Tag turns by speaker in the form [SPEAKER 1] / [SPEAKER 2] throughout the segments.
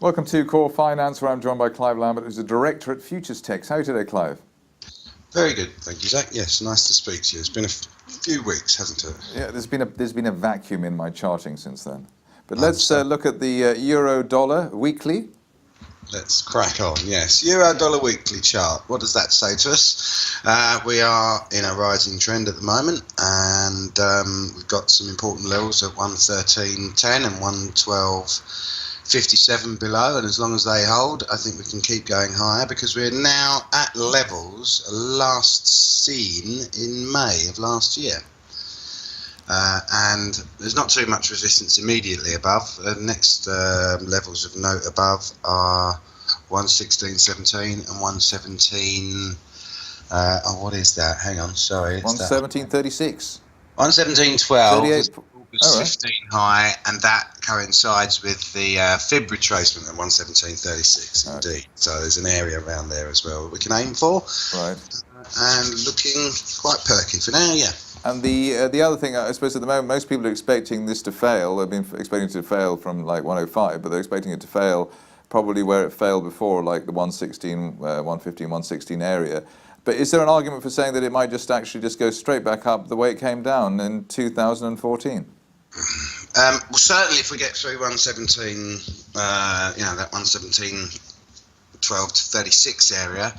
[SPEAKER 1] Welcome to Core Finance, where I'm joined by Clive Lambert, who's the director at FuturesTechs. How are you today, Clive?
[SPEAKER 2] Very good, thank you, Zach. Yes, nice to speak to you. It's been a few weeks, hasn't it?
[SPEAKER 1] Yeah, there's been a vacuum in my charting since then. But let's look at the euro-dollar weekly.
[SPEAKER 2] Let's crack on, yes. Euro-dollar weekly chart. What does that say to us? We are in a rising trend at the moment, and we've got some important levels at 113.10 and 112.57 below, and as long as they hold, I think we can keep going higher, because we're now at levels last seen in May of last year. And there's not too much resistance immediately above. The next levels of note above are 116.17 and 117. What is that? Hang on, sorry.
[SPEAKER 1] 117.36.
[SPEAKER 2] 117.12.
[SPEAKER 1] 15
[SPEAKER 2] high, and that coincides with the fib retracement at 117.36. Indeed. So there's an area around there as well that we can aim for.
[SPEAKER 1] Right.
[SPEAKER 2] And looking quite perky for now, yeah.
[SPEAKER 1] And the other thing, I suppose at the moment, most people are expecting this to fail. They've been expecting it to fail from like 105, but they're expecting it to fail probably where it failed before, like the 116, 115, 116 area. But is there an argument for saying that it might just actually just go straight back up the way it came down in 2014?
[SPEAKER 2] Well, certainly if we get through 117, that 117.12 to 36 area,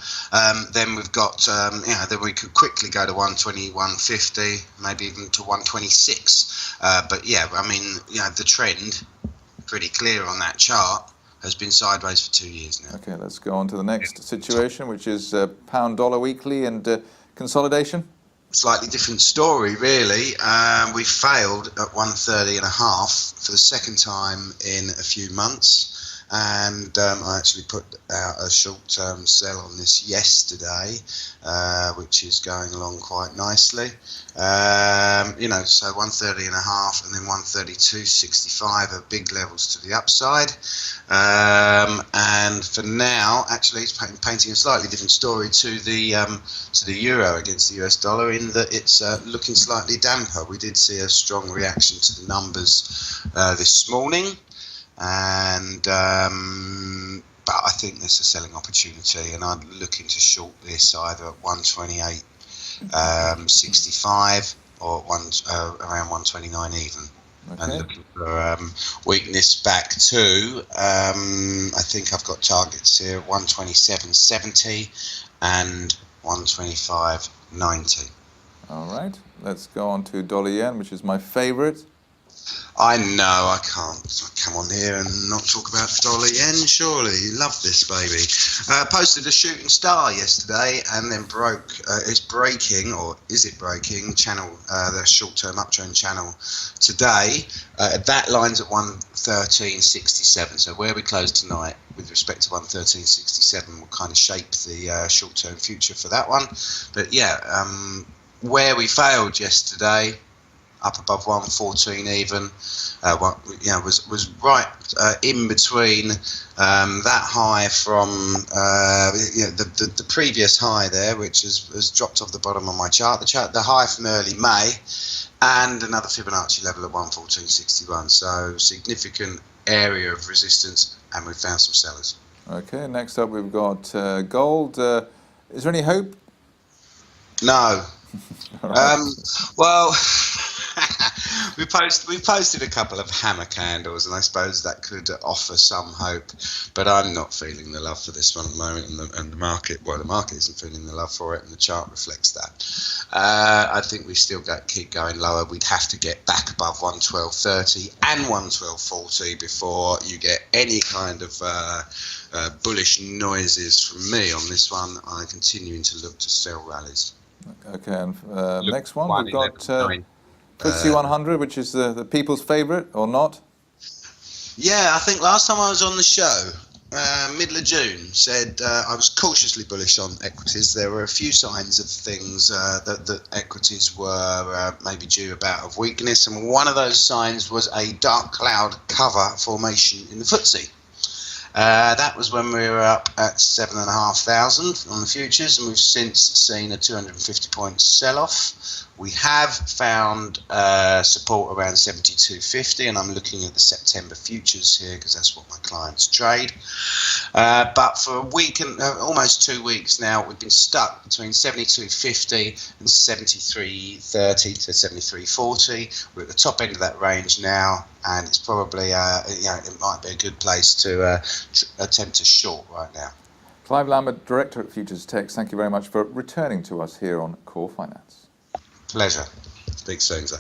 [SPEAKER 2] then we've got, then we could quickly go to 120, 150, maybe even to 126. But yeah, I mean, the trend, pretty clear on that chart, has been sideways for 2 years now.
[SPEAKER 1] Okay, let's go on to the next situation, which is pound-dollar weekly and consolidation.
[SPEAKER 2] Slightly different story, really. We failed at 130.5 for the second time in a few months. And I actually put out a short-term sell on this yesterday, which is going along quite nicely. So 130.5 and then 132.65 are big levels to the upside. And for now, actually, it's painting a slightly different story to the euro against the US dollar, in that it's looking slightly damper. We did see a strong reaction to the numbers this morning. And but I think there's a selling opportunity, and I'm looking to short this either at 128.65 or around 129 even. Okay. And looking for weakness back to I think I've got targets here 127.70 and 125.90.
[SPEAKER 1] All right, let's go on to dollar yen, which is my favorite.
[SPEAKER 2] I know, I can't come on here and not talk about dollar yen, surely. You love this, baby. Posted a shooting star yesterday and then broke, is it breaking, the short-term uptrend channel today. That line's at 113.67, so where we close tonight with respect to 113.67 will kind of shape the short-term future for that one. But yeah, where we failed yesterday, up above 114 even, was right in between that high from the previous high there, which has dropped off the bottom of my chart. The high from early May, and another Fibonacci level of 114.61. So significant area of resistance, and we've found some sellers.
[SPEAKER 1] Okay, next up we've got gold. Is there any hope?
[SPEAKER 2] No.
[SPEAKER 1] Right.
[SPEAKER 2] Well. We posted a couple of hammer candles, and I suppose that could offer some hope, but I'm not feeling the love for this one at the moment, and the market isn't feeling the love for it, and the chart reflects that. I think we still keep going lower. We'd have to get back above 112.30 and 112.40 before you get any kind of bullish noises from me on this one. I'm continuing to look to sell rallies.
[SPEAKER 1] Okay, and next one we've got FTSE 100, which is the people's favourite, or not?
[SPEAKER 2] Yeah, I think last time I was on the show, middle of June, said I was cautiously bullish on equities. There were a few signs of things that equities were maybe due a bout of weakness, and one of those signs was a dark cloud cover formation in the FTSE. That was when we were up at 7,500 on the futures, and we've since seen a 250 point sell-off. We have found support around 72.50, and I'm looking at the September futures here because that's what my clients trade. But for a week and almost 2 weeks now, we've been stuck between 72.50 and 73.30 to 73.40. We're at the top end of that range now, and it's probably it might be a good place to attempt to short right now.
[SPEAKER 1] Clive Lambert, Director at FuturesTechs, thank you very much for returning to us here on Core Finance.
[SPEAKER 2] Pleasure. Speak soon, sir.